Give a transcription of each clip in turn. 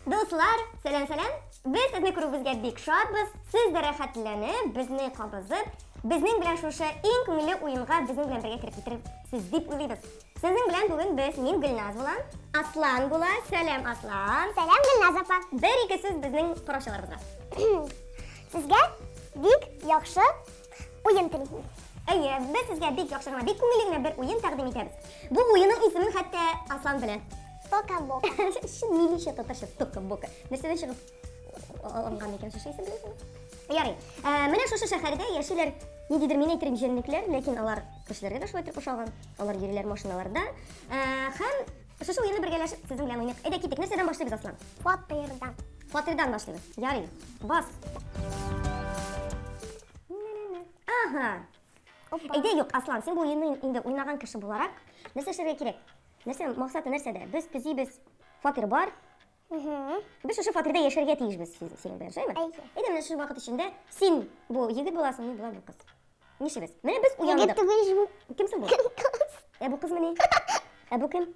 Dostlar, selam. Biz sizni ko'ribizga bek shodmiz. Siz rohatlanib, bizni qabizib, bizning bilan shusha eng ko'ngilli o'yinga bizning bilan birga kirib ketiribsiz deb o'ylaymiz. Sizning bilan bugun biz men Gulnaz bilan Aslan bo'lar. Salam Aslan. Salam Gulnaz opa. Bir-ikki siz bizning qaroshlarimizga. Sizga bek yaxshi o'yin tilayman. Ayy, biz sizga bek yaxshi, bek ko'ngilli bir o'yin taqdim etamiz. Bu o'yinning ismini hatto Aslan bilan Toka-boka. Şu milisha tatasha toka-boka. Neseden шығып алынған екен şu şeysi білесің? Ярый. Менә шушы шәһәрдә яшиләр ниндидер мин әйтер җенлекләр, ләкин алар кешеләргә дә шулай итеп кушалган. Алар йөриләр машиналарда. Һәм шушы уенны бергәләшеп сезнең белән уйныйк. Әйдә китик. Нәрсәдән башлыйбыз, Аслан? Фатирдан. Фатирдан башлыйбыз. Ярый. Бас. Ага. Әйдә, юк, Аслан, син бу уенны инде уйнаган кеше буларак, нәрсә эшләргә кирәк? Нәрсә максаты нәрсәдә? Без төзибез. Фатир бар. Biz şu fatırda yaşarga tiyişbiz senin bilen, şöyle mi? Әйдә, менә şu вакыт içinde син бу егет буласың, мин булам бу кыз. Нишебез? Менә без уяндык. Егет түгел бу. Кимсең бу? Бу кыз менә. Бу кем?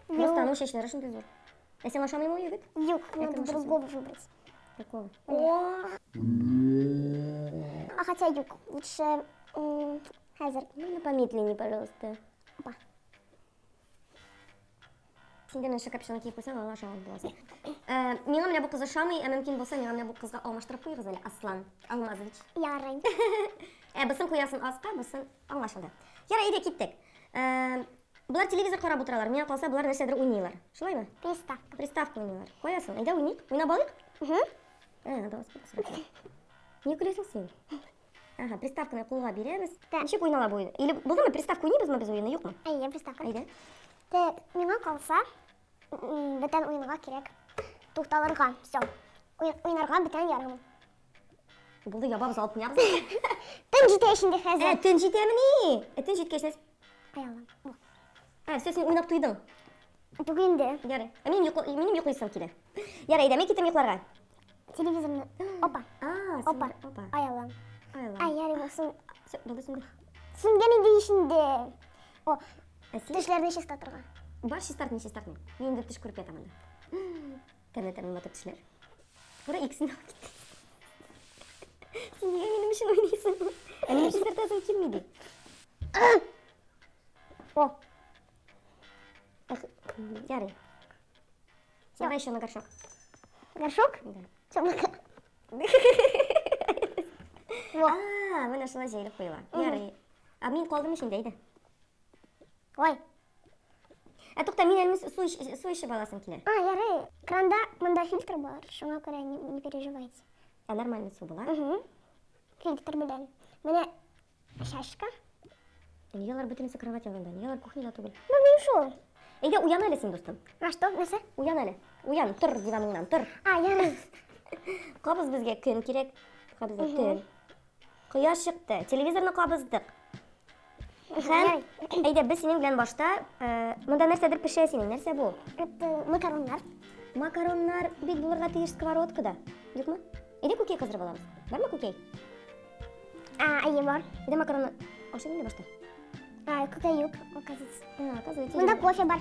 Мустану чәчләре шундый зур. Син ашамыймы ул егет? Юк, надо другого выбрать. Какого? А хотя юк, лучше хәзер. Ну, помедленнее, пожалуйста. Опа. Синдә менә капюшон киеп куйсаң, аңа ашаган буласың. Миңа менә бу кыз ашамый, мөмкин булса, миңа менә бу кызга алмаштырып куйыгыз әле, Аслан Алмазович. Ярый. Бусын куясың аска, бусын аңлашылды. Ярый, әйдә киттек. Булар телевизор карап утыралар. Миңа калса, булар нәрсәдер уйныйлар. Шулаймы? Приставка. Приставка уйныйлар. Куясың. Әйдә уйныйк. Уйнап алыйк. Давай спасибо. Ни көләсең син? Ага, приставканы кулга бирәбез. Ничек уйнала бу уен? Или булдымы приставка уйныйбызмы без уенны, юкмы? Әйе, приставка. Әйдә. Миңа калса, бөтен уенга кирәк. Тукталырга. Всё. Уйнарга бөтен ярым. Булды, ябабыз, алып куябыз. Төн җитә инде хәзер. Төн җитәмени? Төн җиткәч, Аялам. всё, син уйнап туйдың. Түгел инде. Ярый. Минем йоклыйсым килә. Ярый, әйдә, мин китәм йокларга. Телевизорны. Опа. Опа. Аялам. Ай, ярый булсын. Булды синде. Сүнгән инде ишинде. О, Син тешләрне чиста торган. баш чистартмый. Мин инде теш күреп ятам анда. Тәмле матур тешләр. Бара икесен алып китте. Син нигә минем өчен уйныйсың? Минем чистартасың килмиде. О, Ярый. Давай еще на горшок. горшок? Да. Чамака. Менә шулай җәйлеп куела. Ярый. Мин калдым ишендә, әйдә. Ой. Тукта, мин әле су ишеп аласым килә. Ярый. Кранда монда фильтр бар. Шуңа күрә не переживайте. Нормальный су була. Фильтр белән. Менә шашка. Ялар бөтенесе кровать янында. Ялар кухняда түгел. Мин шул. Әйдә, уян әле син, дустым. Что? Нәрсә? Уян әле. Уян, тор диваныңнан, тор. Ярый. Кабыз безгә көн кирәк. Кабыз төн. Кояш чыкты. Телевизорны кабыздык. Һәм әйдә, без синең белән башта монда нәрсәдер пешә синең. Нәрсә бу? Макароннар. Макароннар бит булырга тиеш сковородкада. Юкмы? Әйдә, күкәй кыздырып алабыз. Бармы күкәй? Әйе бар. Әйдә, макаронны ашыйм инде башта. Күкәй юк, оказывается. Оказывается. Монда кофе бар.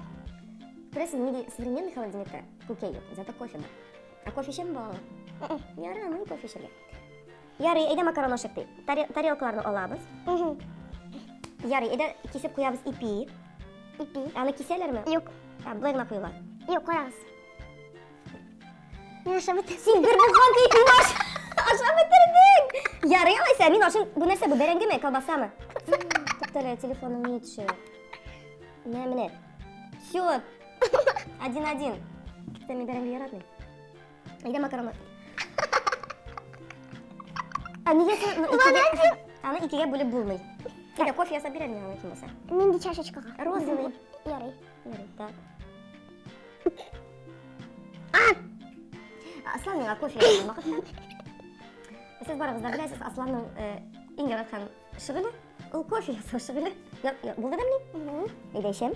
Күрәсең, нигә современный холодильникта күкәй юк, зато кофе бар. Кофе эчәме балалар? Ярамый кофе эчәргә. Ярый, әйдә макарон ашыктый. Тарелкаларны алабыз. Ярый, әйдә кисеп куябыз ипи. Аны кисәләрме? Юк. Болай гына куела. Юк, карагыз. Мин ашап бетә. Син бер булган ипи баш. Ашап бетердең. Ярый, алайса, мин ашым. Бу нәрсә, бу бәрәңгеме, колбасамы? Туктале, телефоным ни төшә. Менә. Всё. 1-1. Мин бәрәңге яратмыйм. Әйдә макаронны. Нигә син аны икегә бүлеп булмый? Әйдә, кофе ясап бирәм миңа кем булса. Нинди чашечкага? Розовый. Ярый. Так. Аслан миңа кофе ясаган вакытта. Сез барыгыз да беләсез, Асланның иң яраткан шөгыле ул кофе ясау шөгыле. Булды да мин? Әйдә эчәм.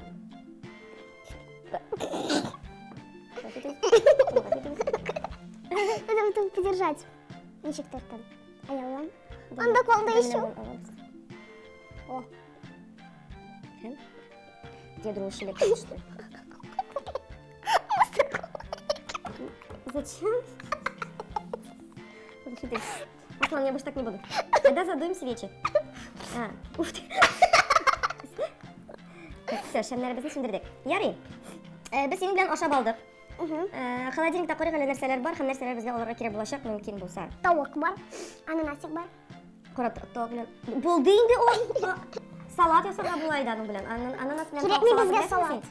Надо подержать. Ничек тартан. Аялам. Анда калды еще. О. Дед рушили, конечно. Зачем? Аслан, я больше так не буду. Тогда задуем свечи. Уф ты. Все, шәмнәребезне сүндердек. Ярый. Без синең белән ашап алдык. Холодильникта кайгы нәрсәләр бар, һәм нәрсәләр безгә алырга кирәк булачак, мөмкин булса. Тавык бар, ананасик бар. Карап тавык белән. Булды инде ул. Салат ясарга була иде аның белән. Ананас белән Кирәкми безгә салат.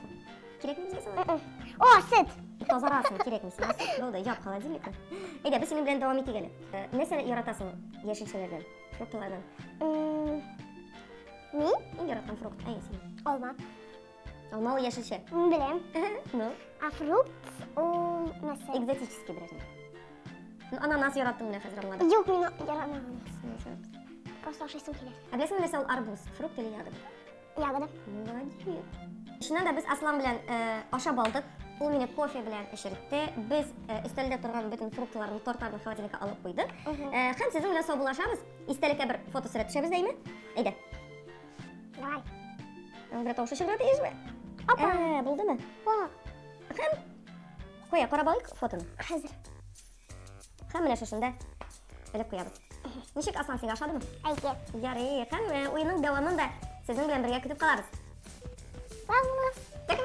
Кирәкми безгә салат. О, сөт. Тазарасын, кирәкми сиңа. Булды, яп холодильникны. Әйдә, без синең белән дәвам итик әле. Нәрсә яратасың яшелчәләрдән, фрукталардан? Мин? Иң яраткан фрукт әйе синең? Алма. Алмалы яшелчә. Мин беләм. Ну, А фрукт, ул нәрсә? экзотический берәр. Ну, ананас яраттың менә хәзер аңладым. Юк, мин ярамаган. Просто ашыйсым килә. Ә беләсеңме нәрсә ул арбуз? Фрукт или ягода? Ягода. Молодец. Шуннан да без Аслан белән ашап алдык. Ул мине кофе белән эшертте. Без өстәлдә торган бөтен фруктларны, тортларны холодильникка алып куйдык. Һәм сезнең белән саубуллашабыз. Истәлеккә бер фотосурәт төшәбез дәйме? Әйдә. Давай. Бер тавышы чыгыра тиешме? Опа. Булдымы? О, Һәм куя, карап алыйк фотоны. хәзер. Һәм менә шушында элеп куябыз. Ничек, Аслан, сиңа ошадымы? Әйе. Ярый, һәм уенның дәвамын да сезнең белән бергә көтеп калабыз. Сагыныз. Так